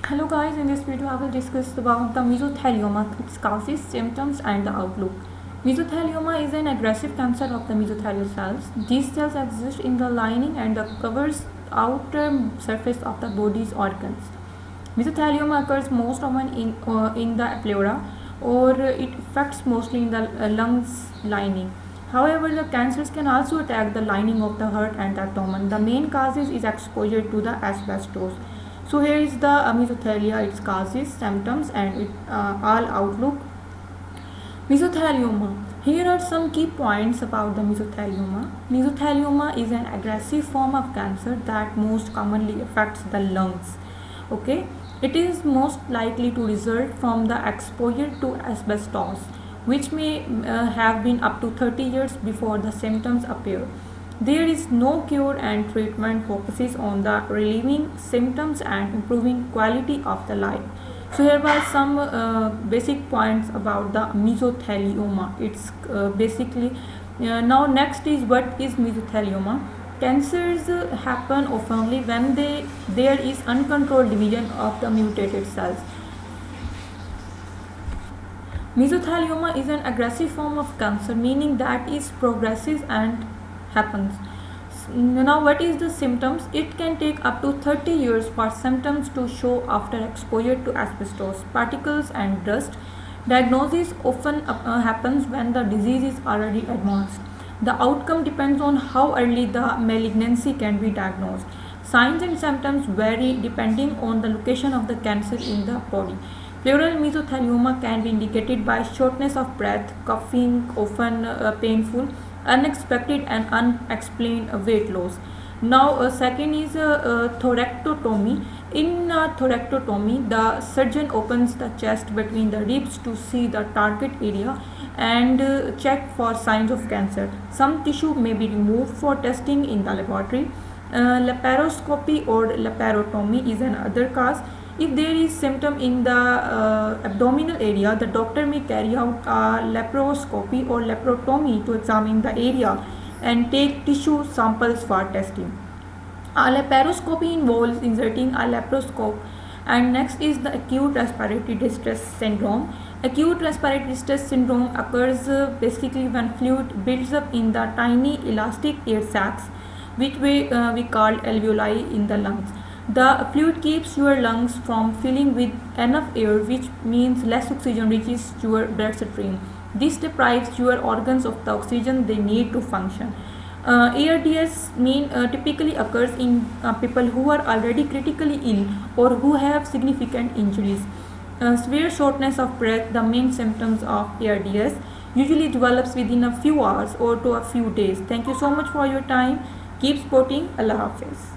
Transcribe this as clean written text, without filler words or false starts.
Hello guys, in this video I will discuss about the mesothelioma, its causes, symptoms and the outlook. Mesothelioma is an aggressive cancer of the mesothelial cells. These cells exist in the lining and covers outer surface of the body's organs. Mesothelioma occurs most often in the pleura, or it affects mostly in the lungs lining. However, the cancers can also attack the lining of the heart and the abdomen. The main causes is exposure to the asbestos. So here is the mesothelia, its causes, symptoms and all outlook. Mesothelioma. Here are some key points about the mesothelioma. Mesothelioma is an aggressive form of cancer that most commonly affects the lungs. Okay, it is most likely to result from the exposure to asbestos, which may have been up to 30 years before the symptoms appear. There is no cure, and treatment focuses on the relieving symptoms and improving quality of the life. So here were some basic points about the mesothelioma. It's basically now next is what is mesothelioma. Cancers happen oftenly when there is uncontrolled division of the mutated cells. Mesothelioma is an aggressive form of cancer, meaning that it progresses and happens. Now, what is the symptoms? It can take up to 30 years for symptoms to show after exposure to asbestos particles and dust. Diagnosis often happens when the disease is already advanced. The outcome depends on how early the malignancy can be diagnosed. Signs and symptoms vary depending on the location of the cancer in the body. Pleural mesothelioma can be indicated by shortness of breath, coughing, often painful, unexpected and unexplained weight loss. Now, second is thoracotomy. In thoracotomy, the surgeon opens the chest between the ribs to see the target area and check for signs of cancer. Some tissue may be removed for testing in the laboratory. Laparoscopy or laparotomy is another cause. If there is symptom in the abdominal area, the doctor may carry out a laparoscopy or laparotomy to examine the area and take tissue samples for testing. A laparoscopy involves inserting a laparoscope. And next is the acute respiratory distress syndrome. Acute respiratory distress syndrome occurs basically when fluid builds up in the tiny elastic air sacs, which we call alveoli in the lungs. The fluid keeps your lungs from filling with enough air, which means less oxygen reaches your bloodstream. This deprives your organs of the oxygen they need to function. ARDS typically occurs in people who are already critically ill or who have significant injuries. Severe shortness of breath, the main symptoms of ARDS, usually develops within a few hours or to a few days. Thank you so much for your time. Keep supporting. Allah Hafiz.